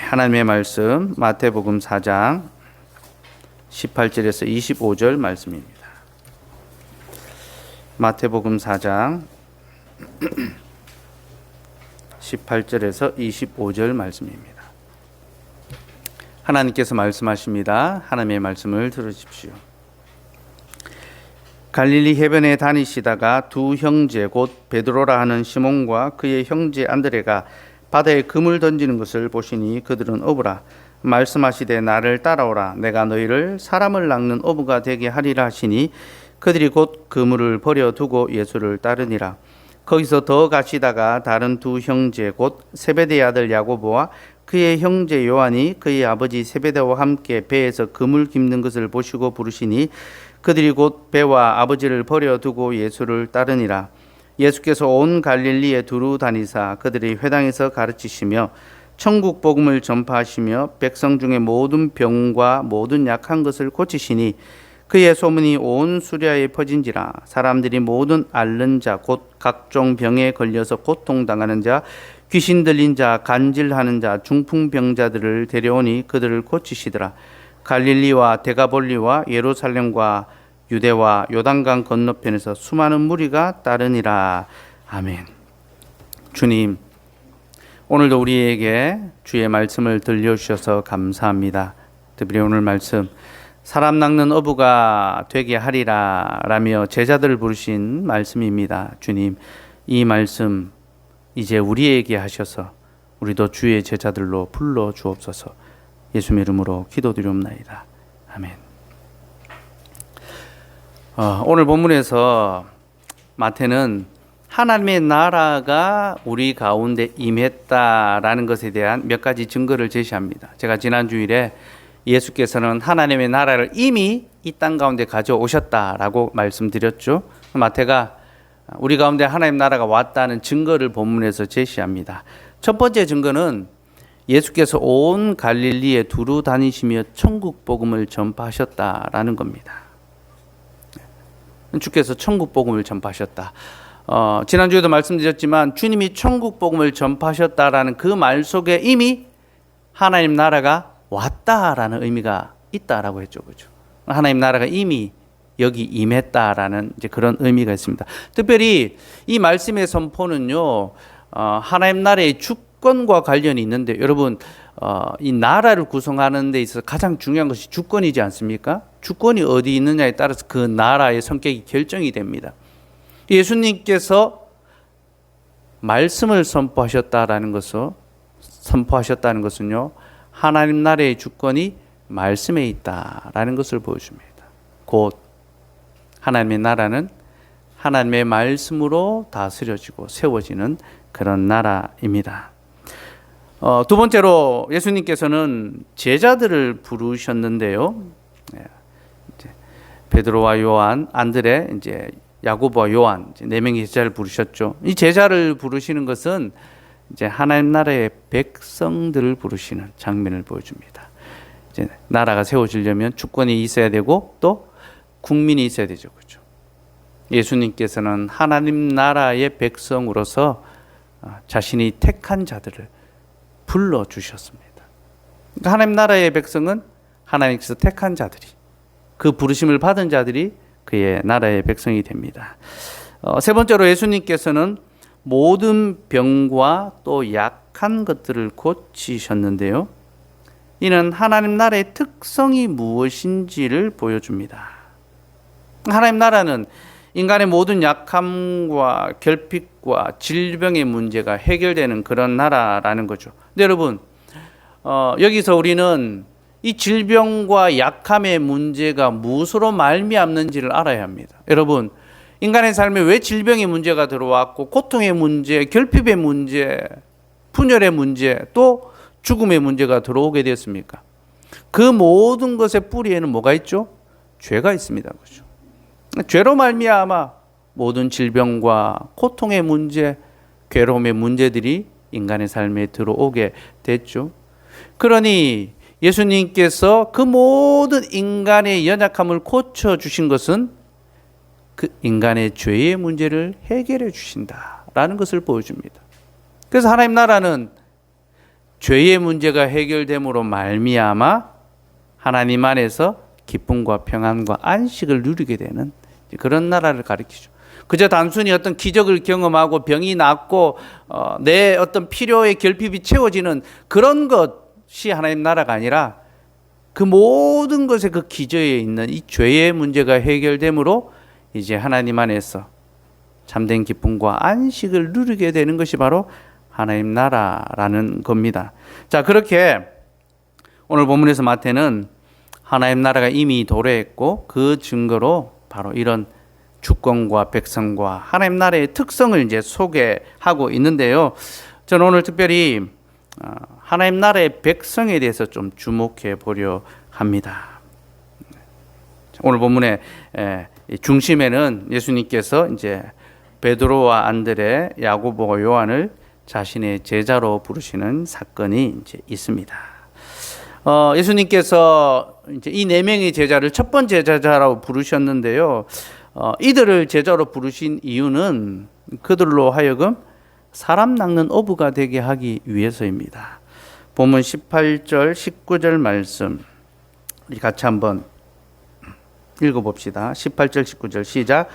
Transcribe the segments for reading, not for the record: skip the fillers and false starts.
하나님의 말씀 마태복음 4장 18절에서 25절 말씀입니다. 마태복음 4장 18절에서 25절 말씀입니다. 하나님께서 말씀하십니다. 하나님의 말씀을 들으십시오. 갈릴리 해변에 다니시다가 두 형제 곧 베드로라 하는 시몬과 그의 형제 안드레가 바다에 그물 던지는 것을 보시니 그들은 어부라. 말씀하시되 나를 따라오라. 내가 너희를 사람을 낚는 어부가 되게 하리라 하시니 그들이 곧 그물을 버려두고 예수를 따르니라. 거기서 더 가시다가 다른 두 형제 곧 세베대의 아들 야고보와 그의 형제 요한이 그의 아버지 세베대와 함께 배에서 그물 깁는 것을 보시고 부르시니 그들이 곧 배와 아버지를 버려두고 예수를 따르니라. 예수께서 온 갈릴리에 두루 다니사 그들이 회당에서 가르치시며 천국 복음을 전파하시며 백성 중에 모든 병과 모든 약한 것을 고치시니 그의 소문이 온 수리아에 퍼진지라. 사람들이 모든 앓는 자 곧 각종 병에 걸려서 고통당하는 자 귀신 들린 자 간질하는 자 중풍병자들을 데려오니 그들을 고치시더라. 갈릴리와 데가볼리와 예루살렘과 유대와 요단강 건너편에서 수많은 무리가 따르니라. 아멘. 주님, 오늘도 우리에게 주의 말씀을 들려주셔서 감사합니다. 특별히 오늘 말씀 사람 낚는 어부가 되게 하리라 라며 제자들을 부르신 말씀입니다. 주님, 이 말씀 이제 우리에게 하셔서 우리도 주의 제자들로 불러 주옵소서. 예수님의 이름으로 기도드리옵나이다. 아멘. 오늘 본문에서 마태는 하나님의 나라가 우리 가운데 임했다라는 것에 대한 몇 가지 증거를 제시합니다. 제가 지난 주일에 예수께서는 하나님의 나라를 이미 이 땅 가운데 가져오셨다라고 말씀드렸죠. 마태가 우리 가운데 하나님 나라가 왔다는 증거를 본문에서 제시합니다. 첫 번째 증거는 예수께서 온 갈릴리에 두루 다니시며 천국 복음을 전파하셨다라는 겁니다. 주께서 천국 복음을 전파하셨다. 지난주에도 말씀드렸지만 주님이 천국 복음을 전파하셨다라는 그 말 속에 이미 하나님 나라가 왔다라는 의미가 있다라고 했죠. 그렇죠? 하나님 나라가 이미 여기 임했다라는 이제 그런 의미가 있습니다. 특별히 이 말씀의 선포는요, 하나님 나라의 주권과 관련이 있는데, 여러분, 이 나라를 구성하는 데 있어서 가장 중요한 것이 주권이지 않습니까? 주권이 어디 있느냐에 따라서 그 나라의 성격이 결정이 됩니다. 예수님께서 말씀을 선포하셨다는 것은요, 하나님 나라의 주권이 말씀에 있다라는 것을 보여줍니다. 곧 하나님의 나라는 하나님의 말씀으로 다스려지고 세워지는 그런 나라입니다. 두 번째로 예수님께서는 제자들을 부르셨는데요. 이제 베드로와 요한, 안드레, 이제 야고보와 요한 네 명의 제자를 부르셨죠. 이 제자를 부르시는 것은 이제 하나님 나라의 백성들을 부르시는 장면을 보여줍니다. 이제 나라가 세워지려면 주권이 있어야 되고 또 국민이 있어야 되죠, 그렇죠? 예수님께서는 하나님 나라의 백성으로서 자신이 택한 자들을 불러 주셨습니다. 그러니까 하나님 나라의 백성은 하나님께서 택한 자들이, 그 부르심을 받은 자들이 그의 나라의 백성이 됩니다. 세 번째로 예수님께서는 모든 병과 또 약한 것들을 고치셨는데요. 이는 하나님 나라의 특성이 무엇인지를 보여줍니다. 하나님 나라는 인간의 모든 약함과 결핍과 질병의 문제가 해결되는 그런 나라라는 거죠. 근데 여러분, 여기서 우리는 이 질병과 약함의 문제가 무엇으로 말미암는지를 알아야 합니다. 여러분, 인간의 삶에 왜 질병의 문제가 들어왔고 고통의 문제, 결핍의 문제, 분열의 문제, 또 죽음의 문제가 들어오게 되었습니까? 그 모든 것의 뿌리에는 뭐가 있죠? 죄가 있습니다. 그렇죠? 죄로 말미암아 모든 질병과 고통의 문제, 괴로움의 문제들이 인간의 삶에 들어오게 됐죠. 그러니 예수님께서 그 모든 인간의 연약함을 고쳐주신 것은 그 인간의 죄의 문제를 해결해 주신다라는 것을 보여줍니다. 그래서 하나님 나라는 죄의 문제가 해결됨으로 말미암아 하나님 안에서 기쁨과 평안과 안식을 누리게 되는 그런 나라를 가리키죠. 그저 단순히 어떤 기적을 경험하고 병이 낫고 내 어떤 필요의 결핍이 채워지는 그런 것이 하나님 나라가 아니라 그 모든 것의 그 기저에 있는 이 죄의 문제가 해결됨으로 이제 하나님 안에서 참된 기쁨과 안식을 누리게 되는 것이 바로 하나님 나라라는 겁니다. 자, 그렇게 오늘 본문에서 마태는 하나님 나라가 이미 도래했고 그 증거로 바로 이런 주권과 백성과 하나님 나라의 특성을 이제 소개하고 있는데요. 저는 오늘 특별히 하나님 나라의 백성에 대해서 좀 주목해 보려 합니다. 오늘 본문의 중심에는 예수님께서 이제 베드로와 안드레, 야고보와 요한을 자신의 제자로 부르시는 사건이 이제 있습니다. 예수님께서 이제 이 네 명의 제자를 첫 번째 제자라고 부르셨는데요. 이들을 제자로 부르신 이유는 그들로 하여금 사람 낚는 어부가 되게 하기 위해서입니다. 본문 18절, 19절 말씀 우리 같이 한번 읽어봅시다. 18절, 19절 시작.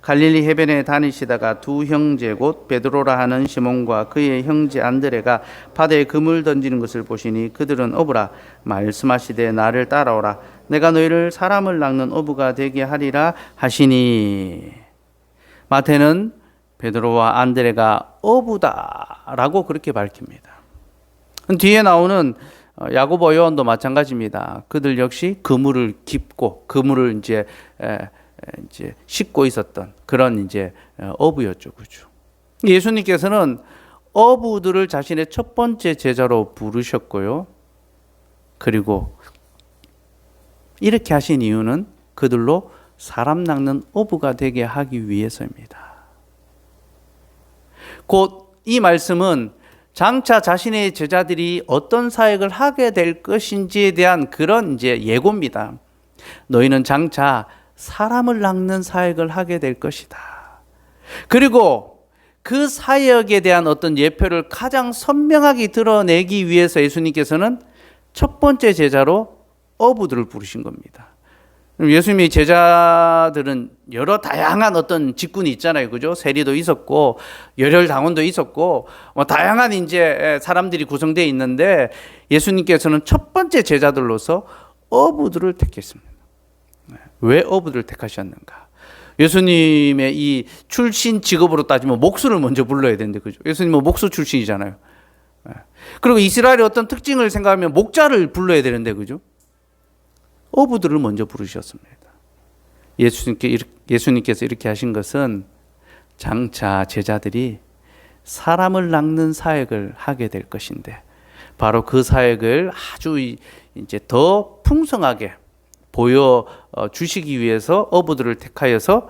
갈릴리 해변에 다니시다가 두 형제 곧 베드로라 하는 시몬과 그의 형제 안드레가 바다에 그물 던지는 것을 보시니 그들은 어부라 말씀하시되 나를 따라오라 내가 너희를 사람을 낚는 어부가 되게 하리라 하시니. 마태는 베드로와 안드레가 어부다라고 그렇게 밝힙니다. 뒤에 나오는 야고보 요한도 마찬가지입니다. 그들 역시 그물을 깁고 그물을 이제 싣고 있었던 그런 이제 어부였죠, 그죠? 예수님께서는 어부들을 자신의 첫 번째 제자로 부르셨고요. 그리고 이렇게 하신 이유는 그들로 사람 낚는 어부가 되게 하기 위해서입니다. 곧 이 말씀은 장차 자신의 제자들이 어떤 사역을 하게 될 것인지에 대한 그런 이제 예고입니다. 너희는 장차 사람을 낚는 사역을 하게 될 것이다. 그리고 그 사역에 대한 어떤 예표를 가장 선명하게 드러내기 위해서 예수님께서는 첫 번째 제자로 어부들을 부르신 겁니다. 예수님의 제자들은 여러 다양한 어떤 직군이 있잖아요. 그죠? 세리도 있었고, 열혈당원도 있었고, 다양한 이제 사람들이 구성되어 있는데 예수님께서는 첫 번째 제자들로서 어부들을 택했습니다. 왜 어부들을 택하셨는가? 예수님의 이 출신 직업으로 따지면 목수를 먼저 불러야 되는데, 그죠? 예수님은 목수 출신이잖아요. 그리고 이스라엘의 어떤 특징을 생각하면 목자를 불러야 되는데, 그죠? 어부들을 먼저 부르셨습니다. 예수님께서 이렇게 하신 것은 장차 제자들이 사람을 낚는 사역을 하게 될 것인데, 바로 그 사역을 아주 이제 더 풍성하게 보여 주시기 위해서 어부들을 택하여서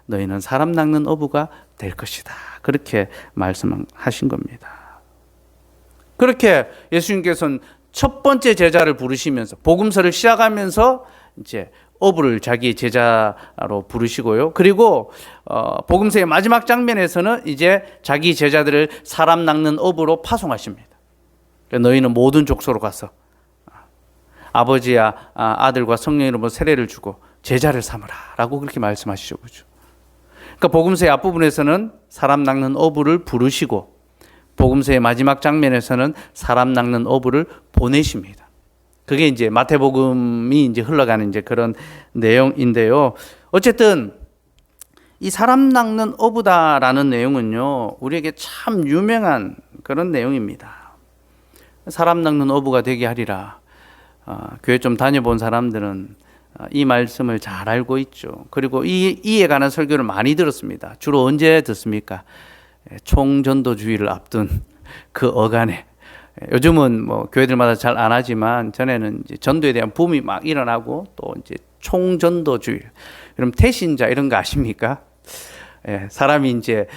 너희는 사람 낚는 어부가 될 것이다. 그렇게 말씀하신 겁니다. 그렇게 예수님께서는 첫 번째 제자를 부르시면서 복음서를 시작하면서 이제 어부를 자기 제자로 부르시고요. 그리고 복음서의 마지막 장면에서는 이제 자기 제자들을 사람 낚는 어부로 파송하십니다. 너희는 모든 족속으로 가서 아버지와 아들과 성령 이름으로 세례를 주고 제자를 삼으라 라고 그렇게 말씀하시죠. 그렇죠? 그러니까 복음서의 앞부분에서는 사람 낚는 어부를 부르시고 복음서의 마지막 장면에서는 사람 낚는 어부를 보내십니다. 그게 이제 마태복음이 이제 흘러가는 이제 그런 내용인데요. 어쨌든 이 사람 낚는 어부다라는 내용은요, 우리에게 참 유명한 그런 내용입니다. 사람 낚는 어부가 되게 하리라. 교회 좀 다녀본 사람들은 이 말씀을 잘 알고 있죠. 그리고 이에 관한 설교를 많이 들었습니다. 주로 언제 듣습니까? 총전도주의를 앞둔 그 어간에. 요즘은 뭐 교회들마다 잘 안 하지만 전에는 이제 전도에 대한 붐이 막 일어나고 또 이제 총전도주의. 여러분 태신자 이런 거 아십니까? 사람이 이제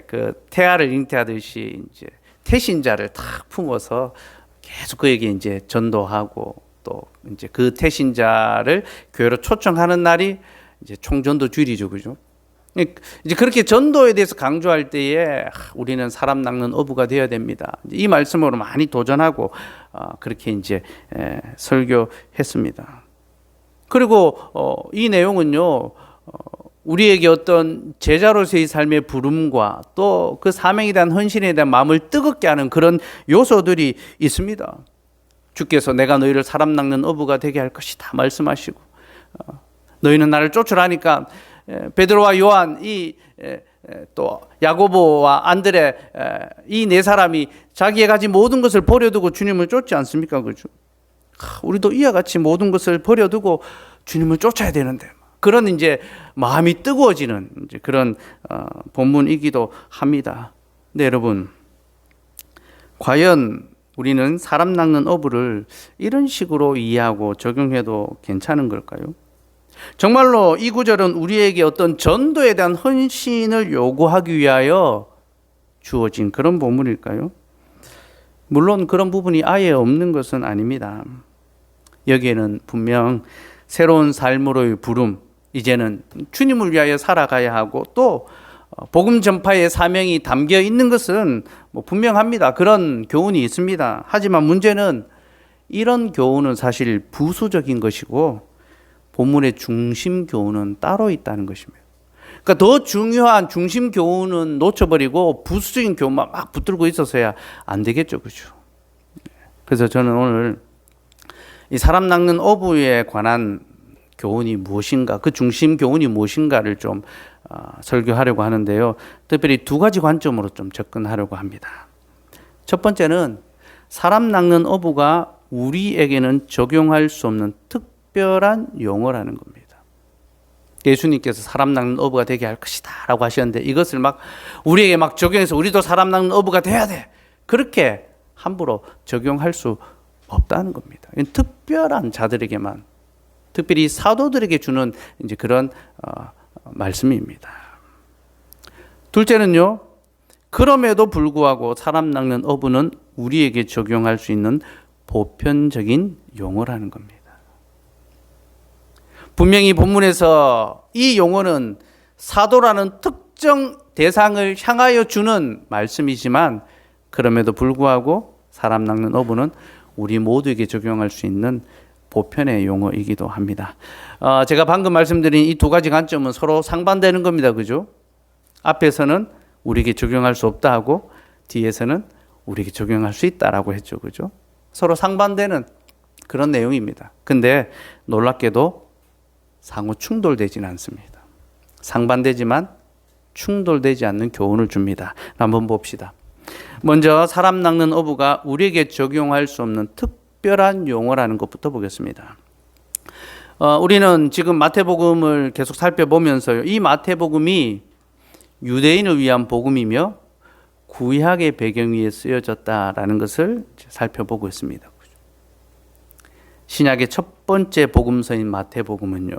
그 태아를 잉태하듯이 이제 태신자를 탁 품어서 계속 그에게 이제 전도하고 또 이제 그 태신자를 교회로 초청하는 날이 이제 총전도주일이죠, 그죠? 이제 그렇게 전도에 대해서 강조할 때에 우리는 사람 낚는 어부가 되어야 됩니다. 이 말씀으로 많이 도전하고 그렇게 이제 설교했습니다. 그리고 이 내용은요, 우리에게 어떤 제자로서의 삶의 부름과 또 그 사명에 대한 헌신에 대한 마음을 뜨겁게 하는 그런 요소들이 있습니다. 주께서 내가 너희를 사람 낚는 어부가 되게 할 것이다 말씀하시고, 너희는 나를 쫓으라니까 베드로와 요한, 또 야고보와 안드레, 이 네 사람이 자기의 가진 모든 것을 버려두고 주님을 쫓지 않습니까? 그죠? 우리도 이와 같이 모든 것을 버려두고 주님을 쫓아야 되는데, 그런 이제 마음이 뜨거워지는 이제 그런 본문이기도 합니다. 네, 여러분, 과연 우리는 사람 낚는 어부를 이런 식으로 이해하고 적용해도 괜찮은 걸까요? 정말로 이 구절은 우리에게 어떤 전도에 대한 헌신을 요구하기 위하여 주어진 그런 본문일까요? 물론 그런 부분이 아예 없는 것은 아닙니다. 여기에는 분명 새로운 삶으로의 부름, 이제는 주님을 위하여 살아가야 하고 또 복음 전파의 사명이 담겨 있는 것은 분명합니다. 그런 교훈이 있습니다. 하지만 문제는 이런 교훈은 사실 부수적인 것이고 본문의 중심 교훈은 따로 있다는 것입니다. 그러니까 더 중요한 중심 교훈은 놓쳐버리고 부수적인 교훈만 막 붙들고 있어서야 안 되겠죠, 그렇죠? 그래서 저는 오늘 이 사람 낚는 어부에 관한 교훈이 무엇인가, 그 중심 교훈이 무엇인가를 좀 설교하려고 하는데요. 특별히 두 가지 관점으로 좀 접근하려고 합니다. 첫 번째는 사람 낚는 어부가 우리에게는 적용할 수 없는 특별한 용어라는 겁니다. 예수님께서 사람 낚는 어부가 되게 할 것이다 라고 하셨는데 이것을 막 우리에게 막 적용해서 우리도 사람 낚는 어부가 돼야 돼, 그렇게 함부로 적용할 수 없다는 겁니다. 특별한 자들에게만, 특별히 사도들에게 주는 이제 그런 말씀입니다. 둘째는요, 그럼에도 불구하고 사람 낚는 어부는 우리에게 적용할 수 있는 보편적인 용어라는 겁니다. 분명히 본문에서 이 용어는 사도라는 특정 대상을 향하여 주는 말씀이지만 그럼에도 불구하고 사람 낚는 어부는 우리 모두에게 적용할 수 있는 보편의 용어이기도 합니다. 제가 방금 말씀드린 이 두 가지 관점은 서로 상반되는 겁니다. 그죠? 앞에서는 우리에게 적용할 수 없다 하고 뒤에서는 우리에게 적용할 수 있다라고 했죠. 그죠? 서로 상반되는 그런 내용입니다. 근데 놀랍게도 상호 충돌되지는 않습니다. 상반되지만 충돌되지 않는 교훈을 줍니다. 한번 봅시다. 먼저 사람 낚는 어부가 우리에게 적용할 수 없는 특별한 용어라는 것부터 보겠습니다. 우리는 지금 마태복음을 계속 살펴보면서요, 이 마태복음이 유대인을 위한 복음이며 구약의 배경 위에 쓰여졌다라는 것을 살펴보고 있습니다. 신약의 첫 번째 복음서인 마태복음은요,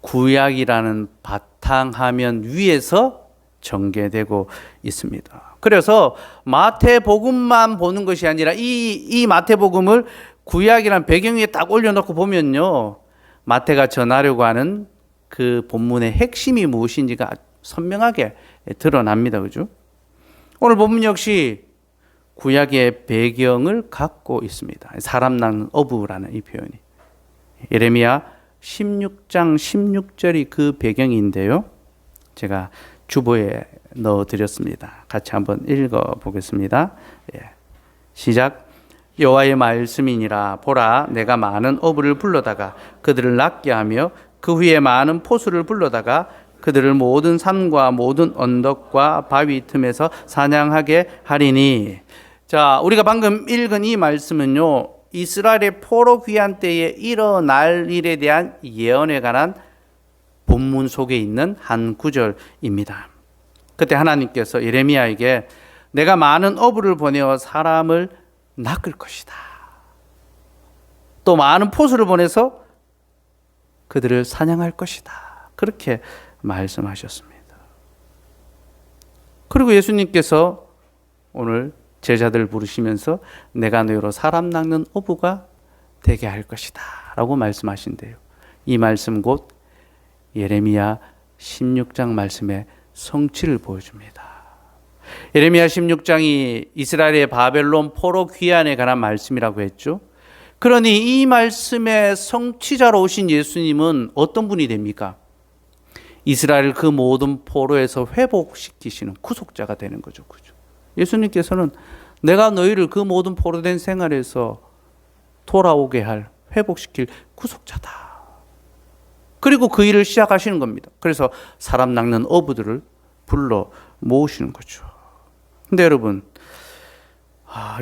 구약이라는 바탕화면 위에서 전개되고 있습니다. 그래서 마태복음만 보는 것이 아니라 이 마태복음을 구약이라는 배경 위에 딱 올려놓고 보면요, 마태가 전하려고 하는 그 본문의 핵심이 무엇인지가 선명하게 드러납니다. 그죠? 오늘 본문 역시 구약의 배경을 갖고 있습니다. 사람 낚는 어부라는 이 표현이. 예레미야 16장 16절이 그 배경인데요. 제가 주보에 넣어드렸습니다. 같이 한번 읽어보겠습니다. 시작. 여호와의 말씀이니라. 보라, 내가 많은 어부를 불러다가 그들을 낚게 하며 그 후에 많은 포수를 불러다가 그들을 모든 산과 모든 언덕과 바위 틈에서 사냥하게 하리니. 자, 우리가 방금 읽은 이 말씀은요, 이스라엘의 포로 귀환 때에 일어날 일에 대한 예언에 관한 본문 속에 있는 한 구절입니다. 그때 하나님께서 예레미야에게 내가 많은 어부를 보내어 사람을 낚을 것이다, 또 많은 포수를 보내서 그들을 사냥할 것이다, 그렇게 말씀하셨습니다. 그리고 예수님께서 오늘 제자들 부르시면서 내가 너희로 사람 낚는 어부가 되게 할 것이다 라고 말씀하신대요. 이 말씀 곧 예레미야 16장 말씀의 성취를 보여줍니다. 예레미야 16장이 이스라엘의 바벨론 포로 귀환에 관한 말씀이라고 했죠. 그러니 이 말씀의 성취자로 오신 예수님은 어떤 분이 됩니까? 이스라엘 그 모든 포로에서 회복시키시는 구속자가 되는 거죠. 그죠? 예수님께서는 내가 너희를 그 모든 포로된 생활에서 돌아오게 할, 회복시킬 구속자다. 그리고 그 일을 시작하시는 겁니다. 그래서 사람 낚는 어부들을 불러 모으시는 거죠. 근데 여러분,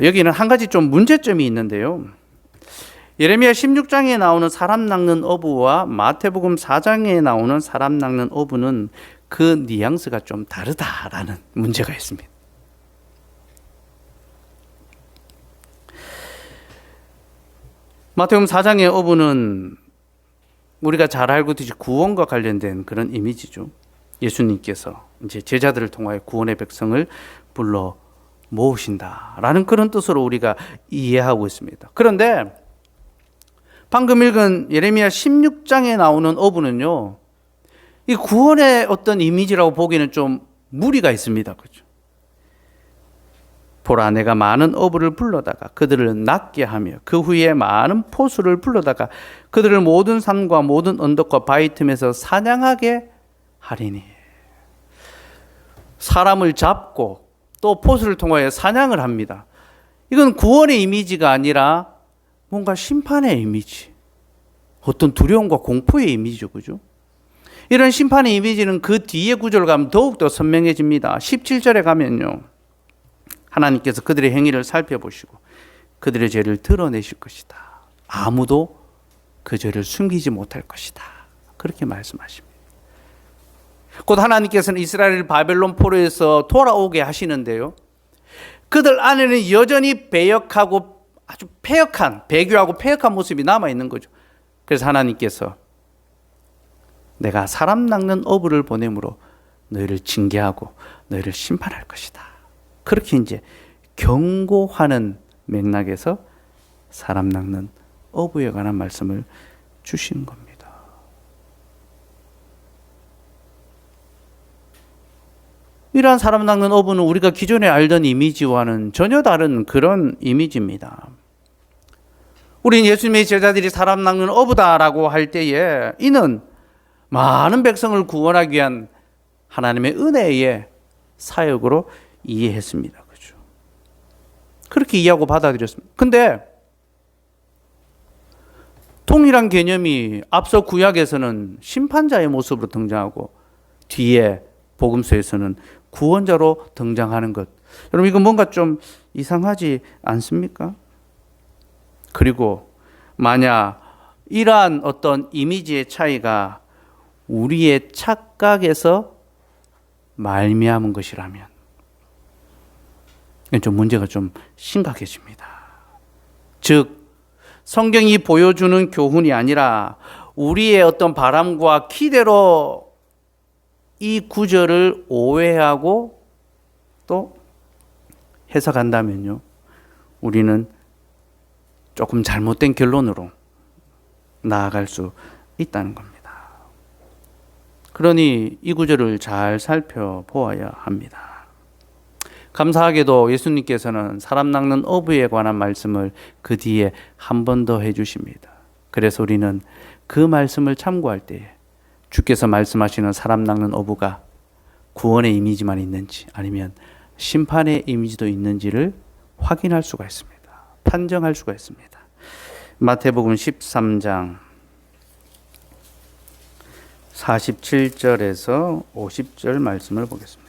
여기는 한 가지 좀 문제점이 있는데요. 예레미야 16장에 나오는 사람 낚는 어부와 마태복음 4장에 나오는 사람 낚는 어부는 그 뉘앙스가 좀 다르다라는 문제가 있습니다. 마태복음 4장의 어부는 우리가 잘 알고 있듯이 구원과 관련된 그런 이미지죠. 예수님께서 이제 제자들을 통하여 구원의 백성을 불러 모으신다라는 그런 뜻으로 우리가 이해하고 있습니다. 그런데 방금 읽은 예레미야 16장에 나오는 어부는요, 이 구원의 어떤 이미지라고 보기에는 좀 무리가 있습니다. 그렇죠? 보라, 내가 많은 어부를 불러다가 그들을 낫게 하며 그 후에 많은 포수를 불러다가 그들을 모든 산과 모든 언덕과 바위 틈에서 사냥하게 하리니. 사람을 잡고 또 포수를 통하여 사냥을 합니다. 이건 구원의 이미지가 아니라 뭔가 심판의 이미지, 어떤 두려움과 공포의 이미지죠. 그죠? 이런 심판의 이미지는 그 뒤에 구절을 가면 더욱더 선명해집니다. 17절에 가면요, 하나님께서 그들의 행위를 살펴보시고 그들의 죄를 드러내실 것이다. 아무도 그 죄를 숨기지 못할 것이다. 그렇게 말씀하십니다. 곧 하나님께서는 이스라엘을 바벨론 포로에서 돌아오게 하시는데요, 그들 안에는 여전히 배역하고 아주 패역한, 배교하고 패역한 모습이 남아있는 거죠. 그래서 하나님께서 내가 사람 낚는 어부를 보내므로 너희를 징계하고 너희를 심판할 것이다. 그렇게 이제 경고하는 맥락에서 사람 낚는 어부에 관한 말씀을 주시는 겁니다. 이러한 사람 낚는 어부는 우리가 기존에 알던 이미지와는 전혀 다른 그런 이미지입니다. 우린 예수님의 제자들이 사람 낚는 어부다라고 할 때에 이는 많은 백성을 구원하기 위한 하나님의 은혜의 사역으로 이해했습니다. 그렇죠? 그렇게 이해하고 받아들였습니다. 근데 동일한 개념이 앞서 구약에서는 심판자의 모습으로 등장하고 뒤에 복음서에서는 구원자로 등장하는 것. 여러분, 이거 뭔가 좀 이상하지 않습니까? 그리고 만약 이러한 어떤 이미지의 차이가 우리의 착각에서 말미암은 것이라면 좀 문제가 좀 심각해집니다. 즉, 성경이 보여주는 교훈이 아니라 우리의 어떤 바람과 기대로 이 구절을 오해하고 또 해석한다면요, 우리는 조금 잘못된 결론으로 나아갈 수 있다는 겁니다. 그러니 이 구절을 잘 살펴보아야 합니다. 감사하게도 예수님께서는 사람 낚는 어부에 관한 말씀을 그 뒤에 한 번 더 해주십니다. 그래서 우리는 그 말씀을 참고할 때에 주께서 말씀하시는 사람 낚는 어부가 구원의 이미지만 있는지 아니면 심판의 이미지도 있는지를 확인할 수가 있습니다. 판정할 수가 있습니다. 마태복음 13장 47절에서 50절 말씀을 보겠습니다.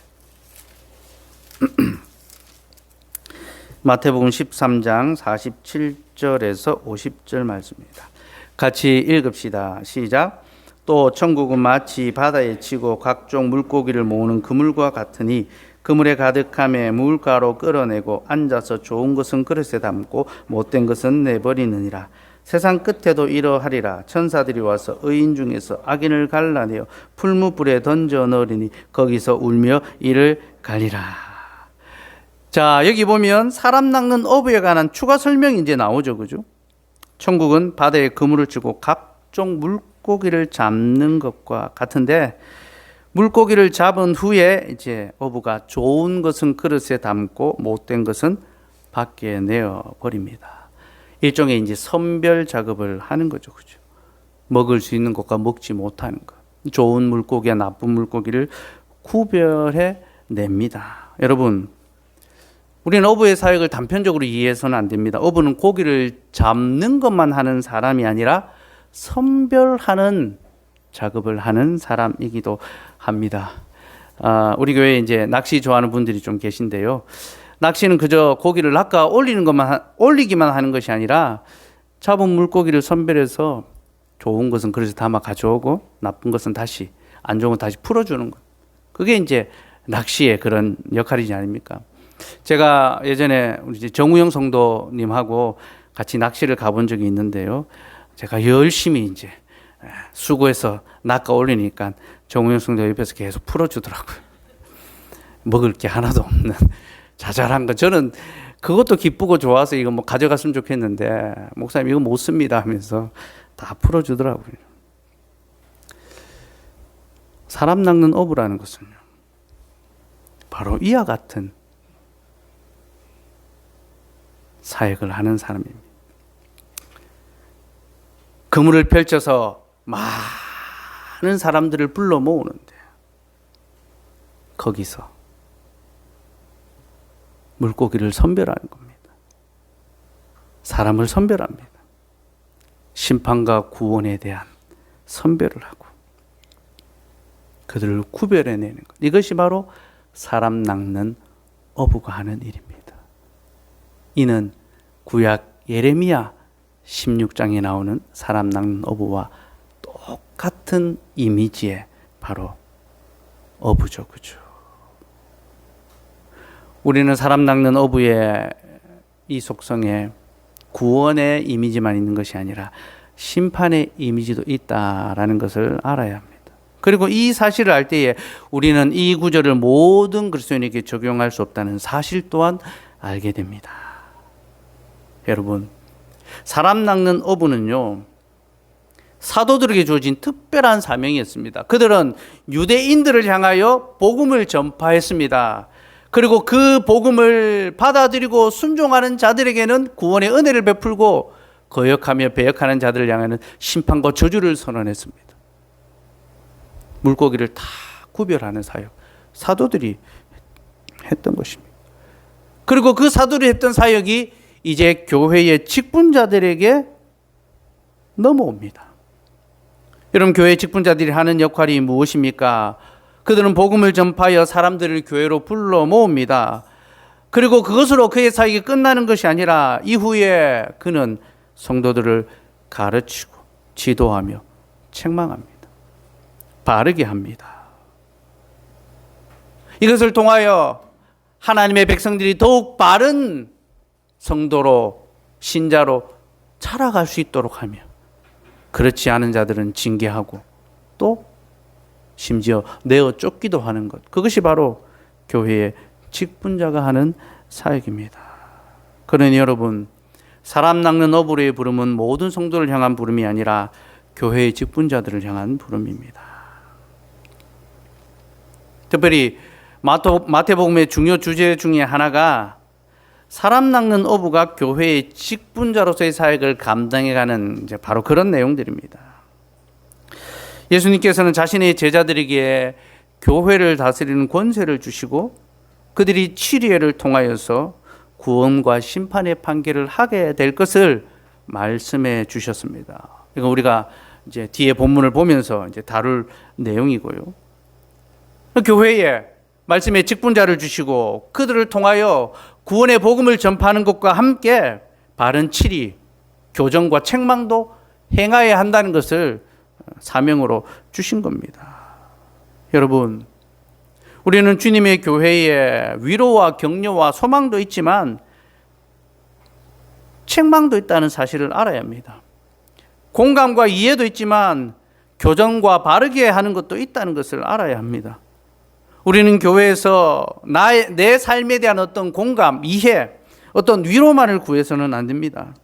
마태복음 13장 47절에서 50절 말씀입니다. 같이 읽읍시다. 시작. 또 천국은 마치 바다에 치고 각종 물고기를 모으는 그물과 같으니 그물에 가득함에 물가로 끌어내고 앉아서 좋은 것은 그릇에 담고 못된 것은 내버리느니라. 세상 끝에도 이러하리라. 천사들이 와서 의인 중에서 악인을 갈라내어 풀무불에 던져 넣으리니 거기서 울며 이를 갈리라. 자, 여기 보면 사람 낚는 어부에 관한 추가 설명이 이제 나오죠. 그죠? 천국은 바다에 그물을 치고 각종 물고기를 잡는 것과 같은데 물고기를 잡은 후에 이제 어부가 좋은 것은 그릇에 담고 못된 것은 밖에 내어 버립니다. 일종의 이제 선별 작업을 하는 거죠. 그죠? 먹을 수 있는 것과 먹지 못하는 것. 좋은 물고기와 나쁜 물고기를 구별해 냅니다. 여러분, 우리는 어부의 사역을 단편적으로 이해해서는 안 됩니다. 어부는 고기를 잡는 것만 하는 사람이 아니라 선별하는 작업을 하는 사람이기도 합니다. 우리 교회에 이제 낚시 좋아하는 분들이 좀 계신데요. 낚시는 그저 고기를 낚아 올리기만 하는 것이 아니라 잡은 물고기를 선별해서 좋은 것은 그릇에 담아 가져오고 나쁜 것은 다시, 안 좋은 건 다시 풀어주는 것. 그게 이제 낚시의 그런 역할이지 아닙니까? 제가 예전에 우리 정우영 성도님하고 같이 낚시를 가본 적이 있는데요. 제가 열심히 이제 수고해서 낚아 올리니까 정우영 성도 옆에서 계속 풀어주더라고요. 먹을 게 하나도 없는 자잘한 거. 저는 그것도 기쁘고 좋아서 이거 뭐 가져갔으면 좋겠는데 목사님 이거 못 씁니다 하면서 다 풀어주더라고요. 사람 낚는 어부라는 것은요, 바로 이와 같은 사역을 하는 사람입니다. 그물을 펼쳐서 많은 사람들을 불러 모으는데 거기서 물고기를 선별하는 겁니다. 사람을 선별합니다. 심판과 구원에 대한 선별을 하고 그들을 구별해내는 것. 이것이 바로 사람 낚는 어부가 하는 일입니다. 이는 구약 예레미야 16장에 나오는 사람 낚는 어부와 똑같은 이미지의 바로 어부죠. 그죠? 우리는 사람 낚는 어부의 이 속성에 구원의 이미지만 있는 것이 아니라 심판의 이미지도 있다라는 것을 알아야 합니다. 그리고 이 사실을 알 때에 우리는 이 구절을 모든 그리스도인에게 적용할 수 없다는 사실 또한 알게 됩니다. 여러분, 사람 낚는 어부는요, 사도들에게 주어진 특별한 사명이었습니다. 그들은 유대인들을 향하여 복음을 전파했습니다. 그리고 그 복음을 받아들이고 순종하는 자들에게는 구원의 은혜를 베풀고 거역하며 배역하는 자들을 향하는 심판과 저주를 선언했습니다. 물고기를 다 구별하는 사역, 사도들이 했던 것입니다. 그리고 그 사도들이 했던 사역이 이제 교회의 직분자들에게 넘어옵니다. 여러분, 교회 직분자들이 하는 역할이 무엇입니까? 그들은 복음을 전파하여 사람들을 교회로 불러 모읍니다. 그리고 그것으로 그의 사역이 끝나는 것이 아니라 이후에 그는 성도들을 가르치고 지도하며 책망합니다. 바르게 합니다. 이것을 통하여 하나님의 백성들이 더욱 바른 성도로, 신자로 자라갈 수 있도록 하며, 그렇지 않은 자들은 징계하고 또 심지어 내어 쫓기도 하는 것. 그것이 바로 교회의 직분자가 하는 사역입니다. 그러니 여러분, 사람 낚는 어부의 부름은 모든 성도를 향한 부름이 아니라 교회의 직분자들을 향한 부름입니다. 특별히 마태복음의 중요 주제 중에 하나가 사람 낚는 어부가 교회의 직분자로서의 사역을 감당해가는 이제 바로 그런 내용들입니다. 예수님께서는 자신의 제자들에게 교회를 다스리는 권세를 주시고 그들이 치리회를 통하여서 구원과 심판의 판결을 하게 될 것을 말씀해 주셨습니다. 이거 우리가 이제 뒤에 본문을 보면서 이제 다룰 내용이고요. 교회에 말씀의 직분자를 주시고 그들을 통하여 구원의 복음을 전파하는 것과 함께 바른 치리, 교정과 책망도 행하여야 한다는 것을 사명으로 주신 겁니다. 여러분, 우리는 주님의 교회에 위로와 격려와 소망도 있지만 책망도 있다는 사실을 알아야 합니다. 공감과 이해도 있지만 교정과 바르게 하는 것도 있다는 것을 알아야 합니다. 우리는 교회에서 내 삶에 대한 어떤 공감, 이해, 어떤 위로만을 구해서는 안 됩니다.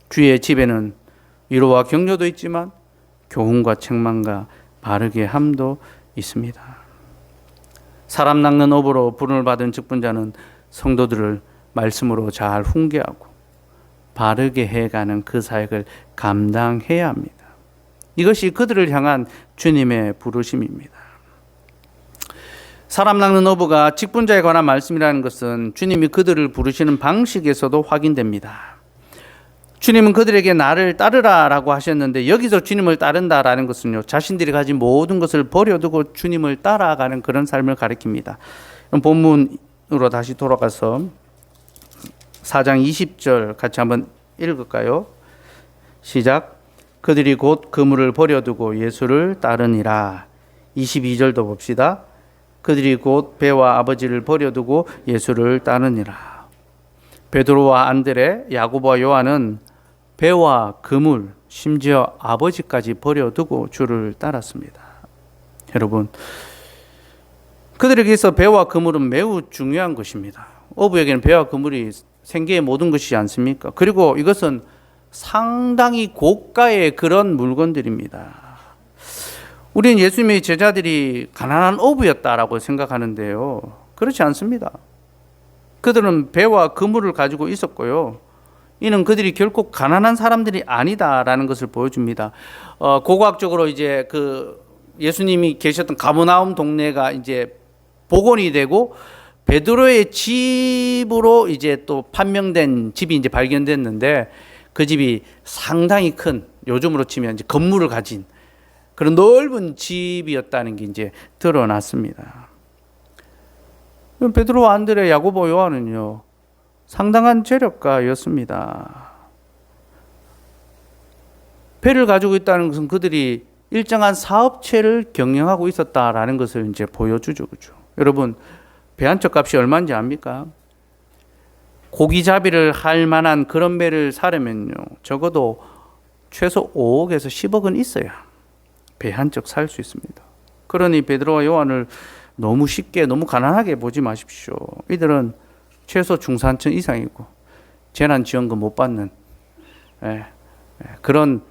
주의 집에는 위로와 격려도 있지만 교훈과 책망과 바르게 함도 있습니다. 사람 낚는 업으로 부름을 받은 직분자는 성도들을 말씀으로 잘 훈계하고 바르게 해가는 그 사역을 감당해야 합니다. 이것이 그들을 향한 주님의 부르심입니다. 사람 낚는 어부가 직분자에 관한 말씀이라는 것은 주님이 그들을 부르시는 방식에서도 확인됩니다. 주님은 그들에게 나를 따르라 라고 하셨는데, 여기서 주님을 따른다라는 것은요, 자신들이 가진 모든 것을 버려두고 주님을 따라가는 그런 삶을 가리킵니다. 본문으로 다시 돌아가서 4장 20절 같이 한번 읽을까요? 시작. 그들이 곧 그물을 버려두고 예수를 따르니라. 22절도 봅시다. 그들이 곧 배와 아버지를 버려두고 예수를 따르니라. 베드로와 안드레, 야고보와 요한은 배와 그물, 심지어 아버지까지 버려두고 주를 따랐습니다. 여러분, 그들에게 있어 배와 그물은 매우 중요한 것입니다. 어부에게는 배와 그물이 생계의 모든 것이지 않습니까? 그리고 이것은 상당히 고가의 그런 물건들입니다. 우리는 예수님의 제자들이 가난한 어부였다라고 생각하는데요, 그렇지 않습니다. 그들은 배와 그물을 가지고 있었고요, 이는 그들이 결코 가난한 사람들이 아니다라는 것을 보여줍니다. 고고학적으로 이제 그 예수님이 계셨던 가버나움 동네가 이제 복원이 되고 베드로의 집으로 이제 또 판명된 집이 이제 발견됐는데, 그 집이 상당히 큰, 요즘으로 치면 이제 건물을 가진 그런 넓은 집이었다는 게 이제 드러났습니다. 베드로, 안드레, 야고보, 요한은요, 상당한 재력가였습니다. 배를 가지고 있다는 것은 그들이 일정한 사업체를 경영하고 있었다라는 것을 이제 보여주죠, 그렇죠? 여러분, 배 한 척 값이 얼마인지 압니까? 고기잡이를 할 만한 그런 배를 사려면요, 적어도 최소 5억에서 10억은 있어야 배 한 척 살 수 있습니다. 그러니 베드로와 요한을 너무 쉽게, 너무 가난하게 보지 마십시오. 이들은 최소 중산층 이상이고 재난지원금 못 받는 그런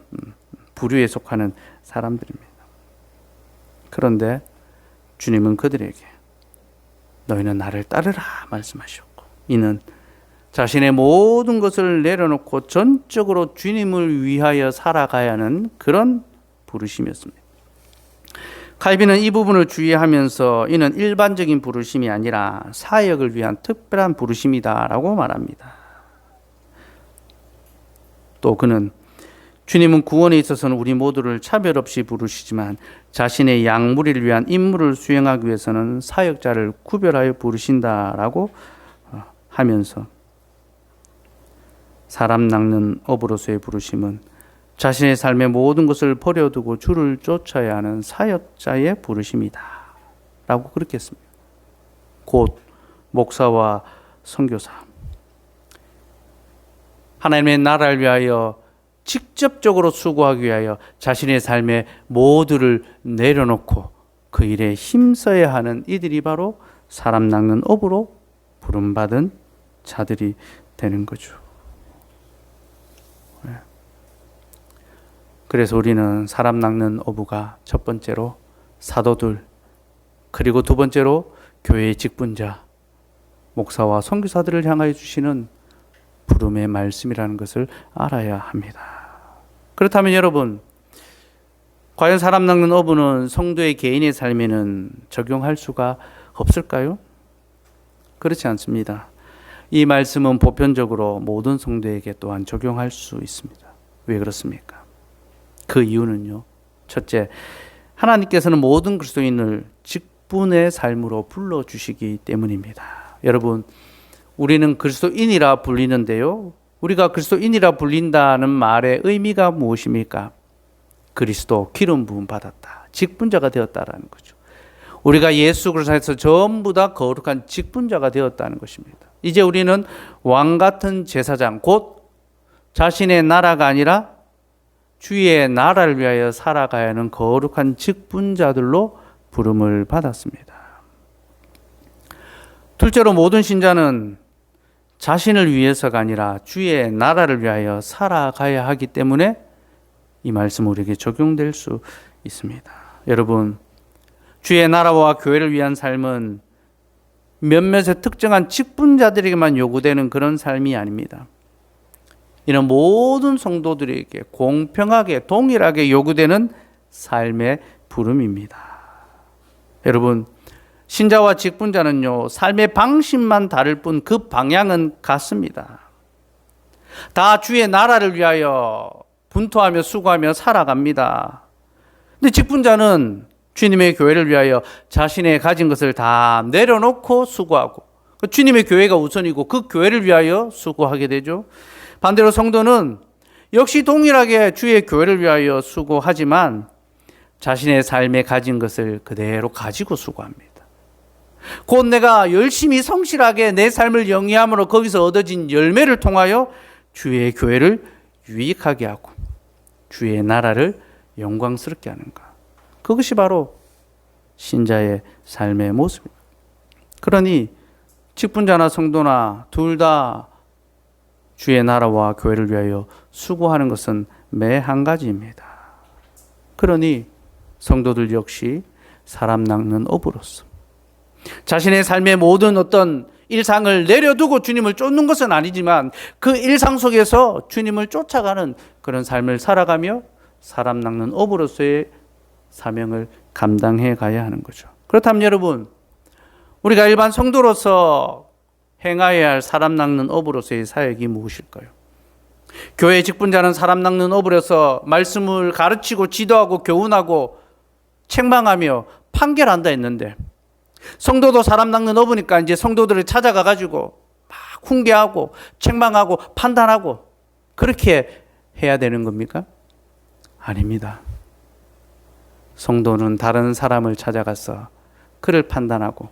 부류에 속하는 사람들입니다. 그런데 주님은 그들에게 너희는 나를 따르라 말씀하셨고, 이는 자신의 모든 것을 내려놓고 전적으로 주님을 위하여 살아가야 하는 그런 부르심이었습니다. 칼빈은 이 부분을 주의하면서 이는 일반적인 부르심이 아니라 사역을 위한 특별한 부르심이다라고 말합니다. 또 그는 주님은 구원에 있어서는 우리 모두를 차별 없이 부르시지만 자신의 양무리를 위한 임무를 수행하기 위해서는 사역자를 구별하여 부르신다라고 하면서, 사람 낚는 업으로서의 부르심은 자신의 삶의 모든 것을 버려두고 주를 쫓아야 하는 사역자의 부르심이다 라고 그렇게 했습니다. 곧 목사와 선교사, 하나님의 나라를 위하여 직접적으로 수고하기 위하여 자신의 삶의 모두를 내려놓고 그 일에 힘써야 하는 이들이 바로 사람 낚는 업으로 부름받은 자들이 되는 거죠. 그래서 우리는 사람 낚는 어부가 첫 번째로 사도들, 그리고 두 번째로 교회의 직분자, 목사와 선교사들을 향하여 주시는 부름의 말씀이라는 것을 알아야 합니다. 그렇다면 여러분, 과연 사람 낚는 어부는 성도의 개인의 삶에는 적용할 수가 없을까요? 그렇지 않습니다. 이 말씀은 보편적으로 모든 성도에게 또한 적용할 수 있습니다. 왜 그렇습니까? 그 이유는요, 첫째, 하나님께서는 모든 그리스도인을 직분의 삶으로 불러주시기 때문입니다. 여러분, 우리는 그리스도인이라 불리는데요, 우리가 그리스도인이라 불린다는 말의 의미가 무엇입니까? 그리스도 기름 부음 받았다, 직분자가 되었다라는 거죠. 우리가 예수 그리스도에서 전부 다 거룩한 직분자가 되었다는 것입니다. 이제 우리는 왕 같은 제사장, 곧 자신의 나라가 아니라 주의 나라를 위하여 살아가야 하는 거룩한 직분자들로 부름을 받았습니다. 둘째로, 모든 신자는 자신을 위해서가 아니라 주의 나라를 위하여 살아가야 하기 때문에 이 말씀은 우리에게 적용될 수 있습니다. 여러분, 주의 나라와 교회를 위한 삶은 몇몇의 특정한 직분자들에게만 요구되는 그런 삶이 아닙니다. 이는 모든 성도들에게 공평하게 동일하게 요구되는 삶의 부름입니다. 여러분, 신자와 직분자는요, 삶의 방식만 다를 뿐 그 방향은 같습니다. 다 주의 나라를 위하여 분투하며 수고하며 살아갑니다. 근데 직분자는 주님의 교회를 위하여 자신의 가진 것을 다 내려놓고 수고하고, 주님의 교회가 우선이고 그 교회를 위하여 수고하게 되죠. 반대로 성도는 역시 동일하게 주의 교회를 위하여 수고하지만 자신의 삶에 가진 것을 그대로 가지고 수고합니다. 곧 내가 열심히 성실하게 내 삶을 영위함으로 거기서 얻어진 열매를 통하여 주의 교회를 유익하게 하고 주의 나라를 영광스럽게 하는 것. 그것이 바로 신자의 삶의 모습입니다. 그러니 직분자나 성도나 둘 다 주의 나라와 교회를 위하여 수고하는 것은 매 한 가지입니다. 그러니 성도들 역시 사람 낚는 어부로서 자신의 삶의 모든 어떤 일상을 내려두고 주님을 쫓는 것은 아니지만 그 일상 속에서 주님을 쫓아가는 그런 삶을 살아가며 사람 낚는 어부로서의 사명을 감당해 가야 하는 거죠. 그렇다면 여러분, 우리가 일반 성도로서 행하여야 할 사람 낚는 어부로서의 사역이 무엇일까요? 교회 직분자는 사람 낚는 어부로서 말씀을 가르치고 지도하고 교훈하고 책망하며 판결한다 했는데, 성도도 사람 낚는 어부니까 이제 성도들을 찾아가 가지고 막 훈계하고 책망하고 판단하고 그렇게 해야 되는 겁니까? 아닙니다. 성도는 다른 사람을 찾아가서 그를 판단하고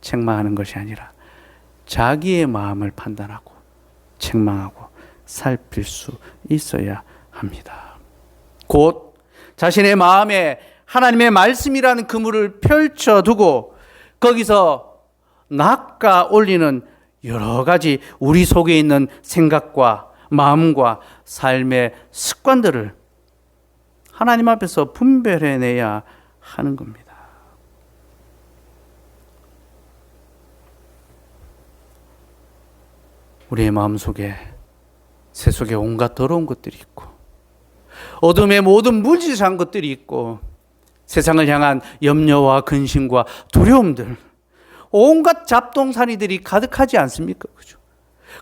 책망하는 것이 아니라 자기의 마음을 판단하고 책망하고 살필 수 있어야 합니다. 곧 자신의 마음에 하나님의 말씀이라는 그물을 펼쳐두고 거기서 낚아 올리는 여러 가지 우리 속에 있는 생각과 마음과 삶의 습관들을 하나님 앞에서 분별해내야 하는 겁니다. 우리의 마음속에 세속에 온갖 더러운 것들이 있고 어둠의 모든 물질상 것들이 있고 세상을 향한 염려와 근심과 두려움들, 온갖 잡동사니들이 가득하지 않습니까? 그죠?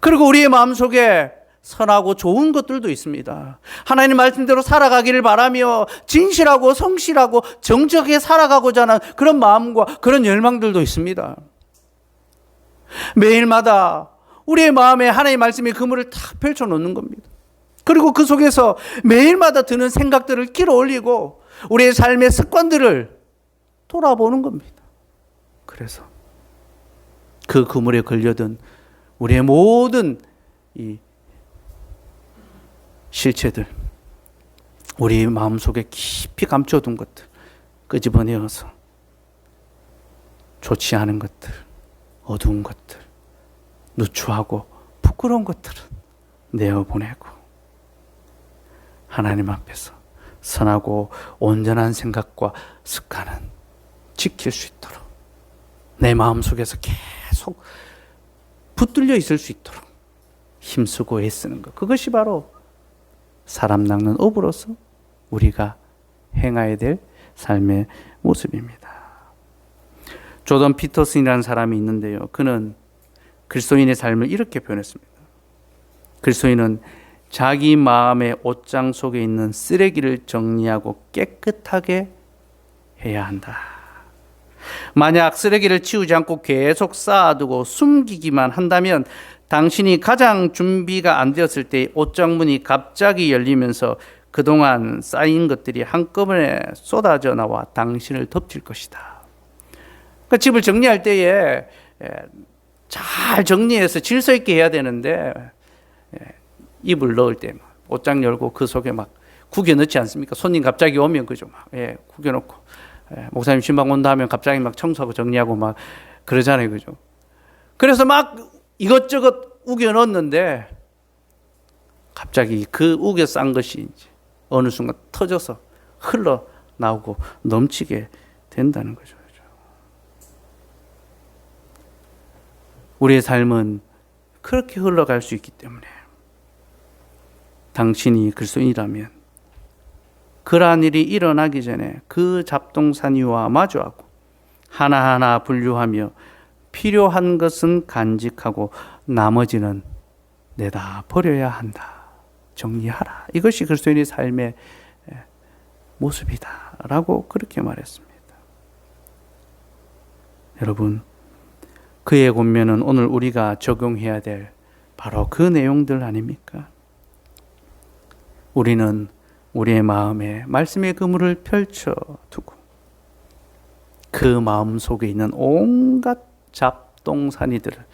그리고 우리의 마음속에 선하고 좋은 것들도 있습니다. 하나님 말씀대로 살아가기를 바라며 진실하고 성실하고 정직하게 살아가고자 하는 그런 마음과 그런 열망들도 있습니다. 매일마다 우리의 마음에 하나님의 말씀의 그물을 탁 펼쳐놓는 겁니다. 그리고 그 속에서 매일마다 드는 생각들을 끌어올리고 우리의 삶의 습관들을 돌아보는 겁니다. 그래서 그 그물에 걸려든 우리의 모든 이 실체들, 우리 마음속에 깊이 감춰둔 것들 끄집어내어서 좋지 않은 것들, 어두운 것들, 누추하고 부끄러운 것들은 내어보내고 하나님 앞에서 선하고 온전한 생각과 습관은 지킬 수 있도록 내 마음속에서 계속 붙들려 있을 수 있도록 힘쓰고 애쓰는 것, 그것이 바로 사람 낚는 어부로서 우리가 행해야 될 삶의 모습입니다. 조던 피터슨이라는 사람이 있는데요, 그는 그리스도인의 삶을 이렇게 표현했습니다. 그리스도인은 자기 마음의 옷장 속에 있는 쓰레기를 정리하고 깨끗하게 해야 한다. 만약 쓰레기를 치우지 않고 계속 쌓아두고 숨기기만 한다면 당신이 가장 준비가 안 되었을 때 옷장 문이 갑자기 열리면서 그동안 쌓인 것들이 한꺼번에 쏟아져 나와 당신을 덮칠 것이다. 그러니까 집을 정리할 때에 잘 정리해서 질서 있게 해야 되는데 이불 넣을 때 옷장 열고 그 속에 막 구겨 넣지 않습니까? 손님 갑자기 오면 그죠, 막 구겨 놓고 목사님 신방 온다 하면 갑자기 막 청소하고 정리하고 막 그러잖아요, 그죠? 그래서 막 이것저것 우겨 넣었는데 갑자기 그 우겨 싼 것이 이제 어느 순간 터져서 흘러 나오고 넘치게 된다는 거죠. 우리의 삶은 그렇게 흘러갈 수 있기 때문에 당신이 그리스도인이라면 그러한 일이 일어나기 전에 그 잡동사니와 마주하고 하나하나 분류하며 필요한 것은 간직하고 나머지는 내다 버려야 한다. 정리하라. 이것이 그리스도인의 삶의 모습이다 라고 그렇게 말했습니다. 여러분, 그의 권면은 오늘 우리가 적용해야 될 바로 그 내용들 아닙니까? 우리는 우리의 마음에 말씀의 그물을 펼쳐두고 그 마음 속에 있는 온갖 잡동사니들을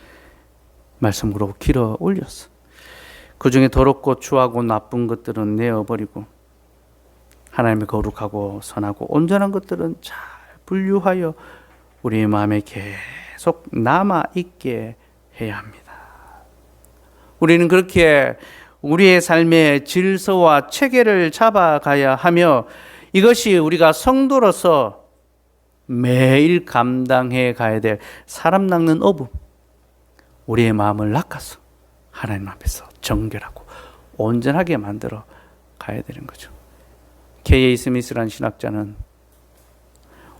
말씀으로 길어 올렸어. 그 중에 더럽고 추하고 나쁜 것들은 내어버리고 하나님의 거룩하고 선하고 온전한 것들은 잘 분류하여 우리의 마음에 계속 남아있게 해야 합니다. 우리는 그렇게 우리의 삶의 질서와 체계를 잡아가야 하며 이것이 우리가 성도로서 매일 감당해 가야 될 사람 낚는 어부, 우리의 마음을 낚아서 하나님 앞에서 정결하고 온전하게 만들어 가야 되는 거죠. K.A. 스미스라는 신학자는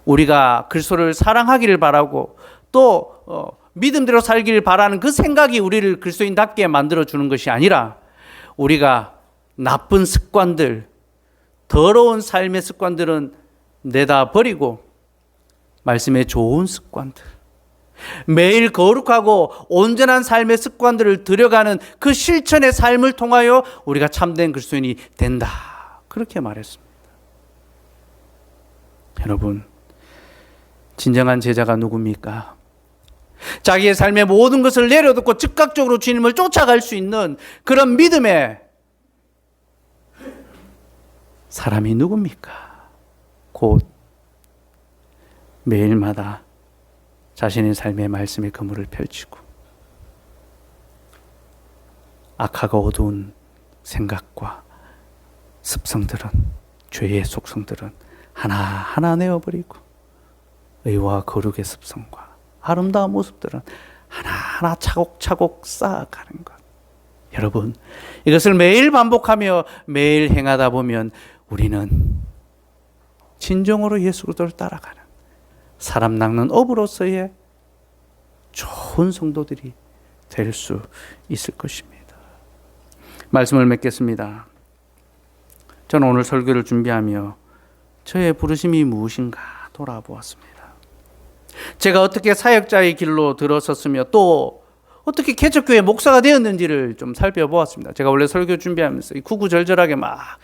우리가 그리스도를 사랑하기를 바라고 또 믿음대로 살기를 바라는 그 생각이 우리를 그리스도인답게 만들어주는 것이 아니라 우리가 나쁜 습관들, 더러운 삶의 습관들은 내다 버리고 말씀의 좋은 습관들, 매일 거룩하고 온전한 삶의 습관들을 들여가는 그 실천의 삶을 통하여 우리가 참된 그리스도인이 된다. 그렇게 말했습니다. 여러분, 진정한 제자가 누굽니까? 자기의 삶의 모든 것을 내려놓고 즉각적으로 주님을 쫓아갈 수 있는 그런 믿음의 사람이 누굽니까? 곧 매일마다 자신의 삶의 말씀의 그물을 펼치고 악하고 어두운 생각과 습성들은, 죄의 속성들은 하나하나 내어버리고 의와 거룩의 습성과 아름다운 모습들은 하나하나 차곡차곡 쌓아가는 것. 여러분, 이것을 매일 반복하며 매일 행하다 보면 우리는 진정으로 예수 그리스도를 따라가는 사람 낚는 업으로서의 좋은 성도들이 될 수 있을 것입니다. 말씀을 맺겠습니다. 저는 오늘 설교를 준비하며 저의 부르심이 무엇인가 돌아보았습니다. 제가 어떻게 사역자의 길로 들어섰으며 또 어떻게 개척교회 목사가 되었는지를 좀 살펴보았습니다. 제가 원래 설교 준비하면서 구구절절하게 막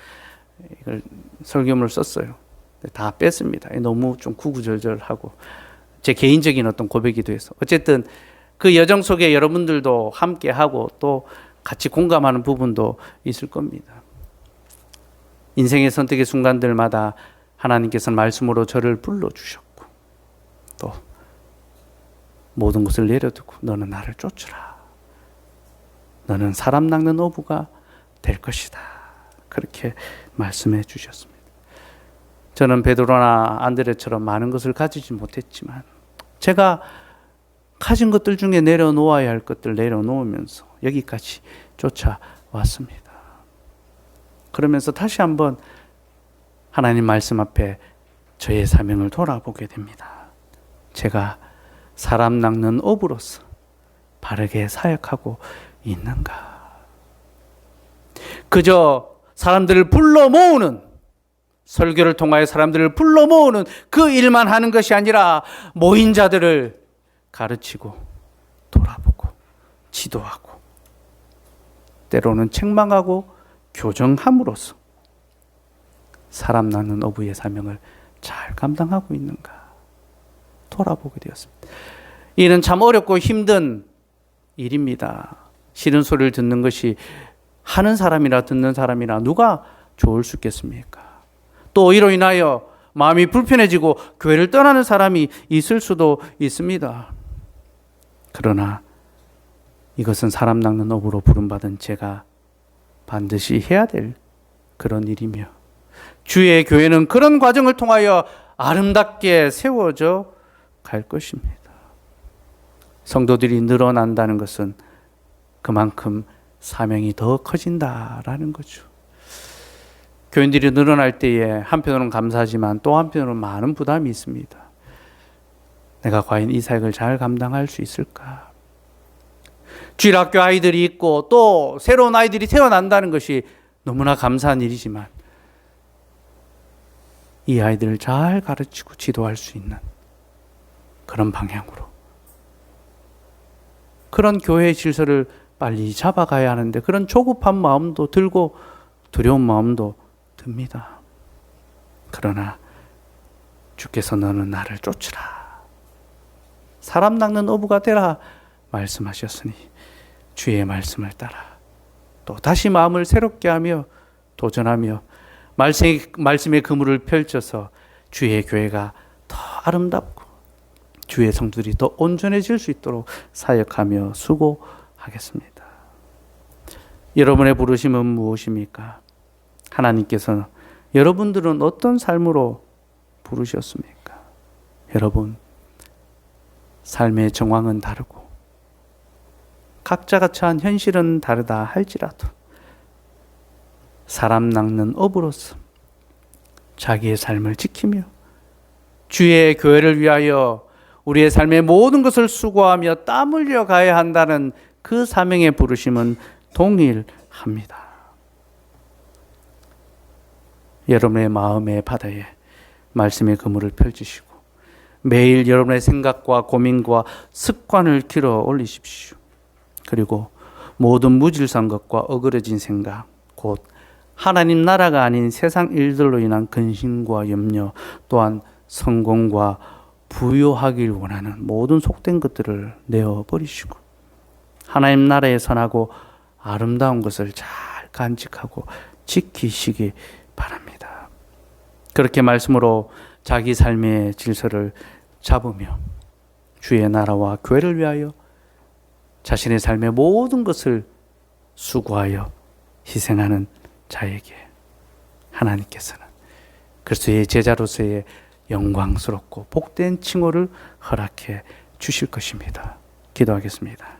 이걸 설교문을 썼어요. 다 뺐습니다. 너무 좀 구구절절하고 제 개인적인 어떤 고백이기도 해서 어쨌든 그 여정 속에 여러분들도 함께하고 또 같이 공감하는 부분도 있을 겁니다. 인생의 선택의 순간들마다 하나님께서는 말씀으로 저를 불러주셨고 또 모든 것을 내려두고 너는 나를 쫓으라. 너는 사람 낚는 어부가 될 것이다. 그렇게 말씀해 주셨습니다. 저는 베드로나 안드레처럼 많은 것을 가지지 못했지만 제가 가진 것들 중에 내려놓아야 할 것들 내려놓으면서 여기까지 쫓아왔습니다. 그러면서 다시 한번 하나님 말씀 앞에 저의 사명을 돌아보게 됩니다. 제가 사람 낚는 어부로서 바르게 사역하고 있는가? 그저 사람들을 불러 모으는, 설교를 통하여 사람들을 불러 모으는 그 일만 하는 것이 아니라 모인 자들을 가르치고 돌아보고 지도하고 때로는 책망하고 교정함으로써 사람 낚는 어부의 사명을 잘 감당하고 있는가 돌아보게 되었습니다. 이는 참 어렵고 힘든 일입니다. 싫은 소리를 듣는 것이 하는 사람이나 듣는 사람이나 누가 좋을 수 있겠습니까? 또 이로 인하여 마음이 불편해지고 교회를 떠나는 사람이 있을 수도 있습니다. 그러나 이것은 사람 낚는 업으로 부름받은 제가 반드시 해야 될 그런 일이며 주의 교회는 그런 과정을 통하여 아름답게 세워져 갈 것입니다. 성도들이 늘어난다는 것은 그만큼 사명이 더 커진다라는 거죠. 교인들이 늘어날 때에 한편으로는 감사하지만 또 한편으로는 많은 부담이 있습니다. 내가 과연 이 사역을 잘 감당할 수 있을까? 주일학교 아이들이 있고 또 새로운 아이들이 태어난다는 것이 너무나 감사한 일이지만 이 아이들을 잘 가르치고 지도할 수 있는 그런 방향으로, 그런 교회의 질서를 빨리 잡아가야 하는데 그런 조급한 마음도 들고 두려운 마음도 듭니다. 그러나 주께서 너는 나를 쫓으라, 사람 낚는 어부가 되라 말씀하셨으니 주의 말씀을 따라 또 다시 마음을 새롭게 하며 도전하며 말씀의 그물을 펼쳐서 주의 교회가 더 아름답고 주의 성도들이 더 온전해질 수 있도록 사역하며 수고하겠습니다. 여러분의 부르심은 무엇입니까? 하나님께서 여러분들은 어떤 삶으로 부르셨습니까? 여러분, 삶의 정황은 다르고 각자가 처한 현실은 다르다 할지라도 사람 낚는 어부로서 자기의 삶을 지키며 주의 교회를 위하여 우리의 삶의 모든 것을 수고하며 땀 흘려 가야 한다는 그 사명의 부르심은 동일합니다. 여러분의 마음의 바다에 말씀의 그물을 펼치시고 매일 여러분의 생각과 고민과 습관을 길어 올리십시오. 그리고 모든 무질서한 것과 어그러진 생각, 곧 하나님 나라가 아닌 세상 일들로 인한 근심과 염려, 또한 성공과 부유하길 원하는 모든 속된 것들을 내어버리시고 하나님 나라의 선하고 아름다운 것을 잘 간직하고 지키시기 바랍니다. 그렇게 말씀으로 자기 삶의 질서를 잡으며 주의 나라와 교회를 위하여 자신의 삶의 모든 것을 수고하여 희생하는 자에게 하나님께서는 그리스도의 제자로서의 영광스럽고 복된 칭호를 허락해 주실 것입니다. 기도하겠습니다.